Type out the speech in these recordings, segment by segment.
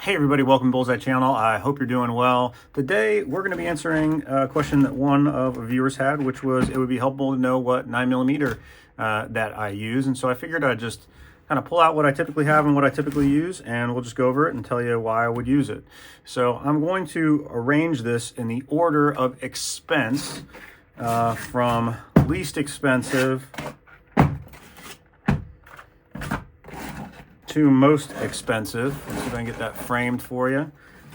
Hey everybody, welcome to Bullseye Channel. I hope you're doing well. Today we're going to be answering a question that one of our viewers had, which was it would be helpful to know what 9mm that I use. And so I figured I'd just kind of pull out what I typically have and what I typically use, and we'll just go over it and tell you why I would use it. So I'm going to arrange this in the order of expense from least expensive to most expensive. Let's see if I can get that framed for you.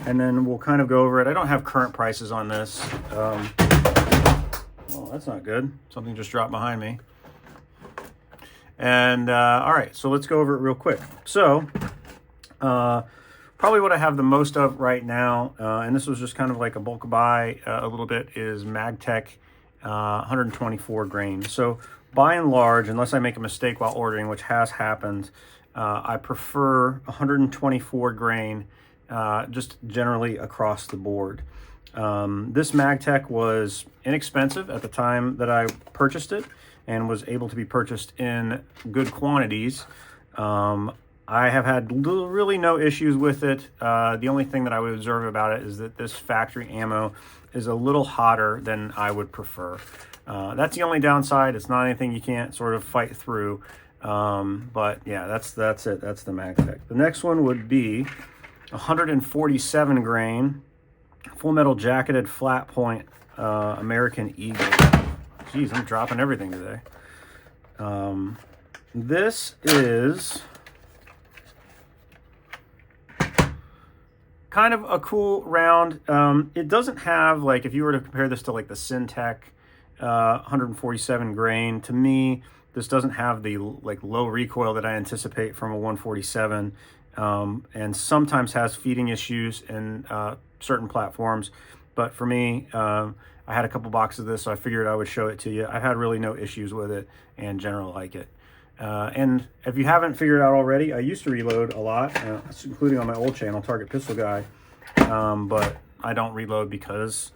And then we'll kind of go over it. I don't have current prices on this. Well, that's not good. Something just dropped behind me. And all right, so let's go over it real quick. So probably what I have the most of right now, and this was just kind of like a bulk buy a little bit, is Magtech 124 grain. So by and large, unless I make a mistake while ordering, which has happened, I prefer 124 grain just generally across the board. This Magtech was inexpensive at the time that I purchased it and was able to be purchased in good quantities. I have had really no issues with it. The only thing that I would observe about it is that this factory ammo is a little hotter than I would prefer. That's the only downside. It's not anything you can't sort of fight through. But yeah, that's it. That's the Magtech. The next one would be 147 grain full metal jacketed flat point American Eagle. Geez, I'm dropping everything today. This is kind of a cool round. It doesn't have, like, if you were to compare this to like the Syntech 147 grain, to me this doesn't have the like low recoil that I anticipate from a 147, and sometimes has feeding issues in certain platforms. But for me, I had a couple boxes of this, so I figured I would show it to you. I've had really no issues with it and generally like it. And if you haven't figured out already, I used to reload a lot, including on my old channel, Target Pistol Guy, but I don't reload because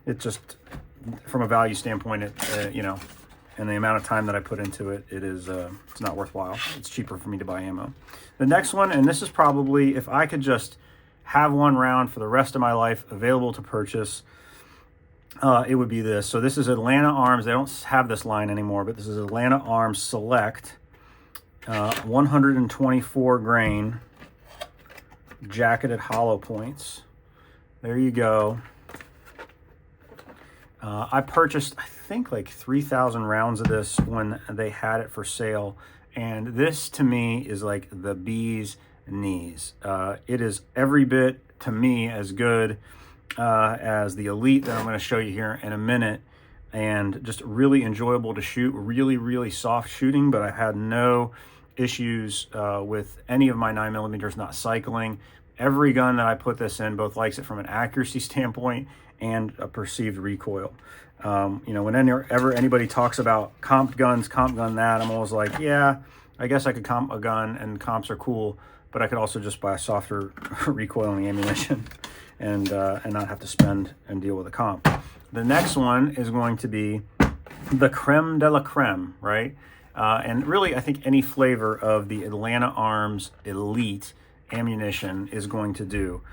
it just, from a value standpoint, it you know, and the amount of time that I put into it, it's not worthwhile. It's cheaper for me to buy ammo. The next one, and this is probably, if I could just have one round for the rest of my life available to purchase, it would be this. So this is Atlanta Arms. They don't have this line anymore, but this is Atlanta Arms Select 124 grain jacketed hollow points. There you go. I purchased, I think, like 3,000 rounds of this when they had it for sale. And this, to me, is like the bee's knees. It is every bit, to me, as good as the Elite that I'm going to show you here in a minute. And just really enjoyable to shoot. Really, really soft shooting, but I had no issues with any of my 9mm not cycling. Every gun that I put this in both likes it from an accuracy standpoint and a perceived recoil. You know, whenever anybody talks about comped guns, comp gun that, I'm always like, yeah, I guess I could comp a gun and comps are cool, but I could also just buy a softer recoil in the ammunition and not have to spend and deal with a comp. The next one is going to be the creme de la creme, right? And really, I think any flavor of the Atlanta Arms Elite ammunition is going to do.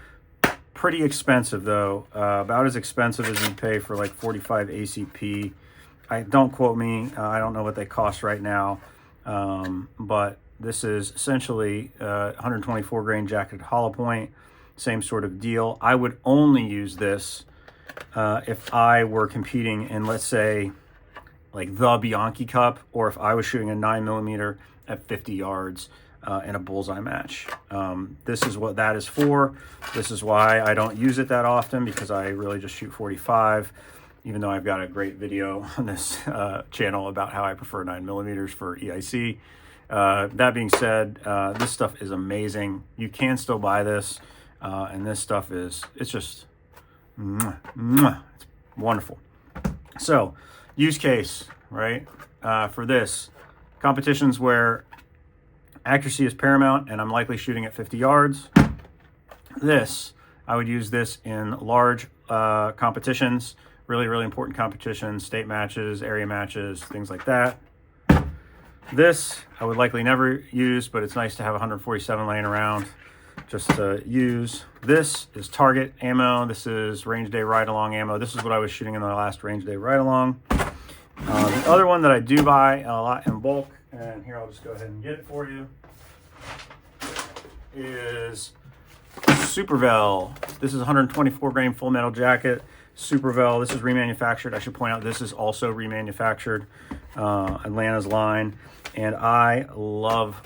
Pretty expensive though, about as expensive as you'd pay for like 45 ACP. Don't quote me, I don't know what they cost right now, but this is essentially 124 grain jacketed hollow point, same sort of deal. I would only use this if I were competing in, let's say, like the Bianchi Cup, or if I was shooting a 9mm at 50 yards. In a bullseye match. This is what that is for. This is why I don't use it that often, because I really just shoot 45, even though I've got a great video on this channel about how I prefer 9mm for EIC. That being said, this stuff is amazing. You can still buy this, and this stuff it's just, it's wonderful. So, use case, right, for this. Competitions where accuracy is paramount and I'm likely shooting at 50 yards. I would use this in large competitions, really, really important competitions, state matches, area matches, things like that. This I would likely never use, but it's nice to have 147 laying around. just to use. This is target ammo. This is range day ride-along ammo. This is what I was shooting in the last range day ride-along. The other one that I do buy a lot in bulk, and here I'll just go ahead and get it for you, is Superv. This is 124 grain full metal jacket. Superv. This is remanufactured. I should point out this is also remanufactured. Atlanta's line, and I love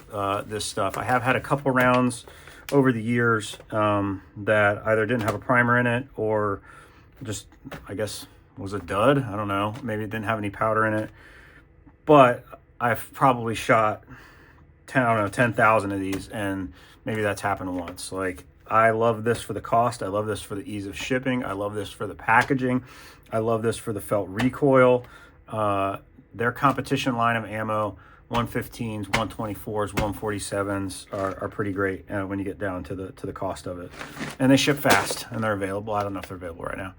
this stuff. I have had a couple rounds over the years that either didn't have a primer in it or just, I guess, was a dud. I don't know. Maybe it didn't have any powder in it. But I've probably shot 10,000 of these, and maybe that's happened once. Like, I love this for the cost. I love this for the ease of shipping. I love this for the packaging. I love this for the felt recoil. Their competition line of ammo, 115s, 124s, 147s are pretty great when you get down to the cost of it. And they ship fast, and they're available. I don't know if they're available right now.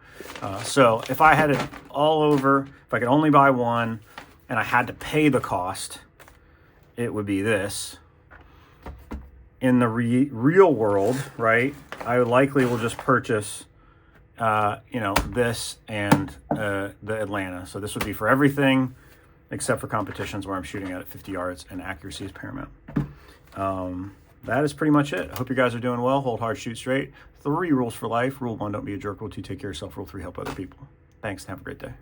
So if I had it all over, if I could only buy one and I had to pay the cost, it would be this. In the real world, right, I likely will just purchase this and the Atlanta. So this would be for everything except for competitions where I'm shooting at 50 yards and accuracy is paramount. That is pretty much it. I hope you guys are doing well. Hold hard, shoot straight. 3 rules for life. Rule 1, don't be a jerk. Rule 2, take care of yourself. Rule 3, help other people. Thanks and have a great day.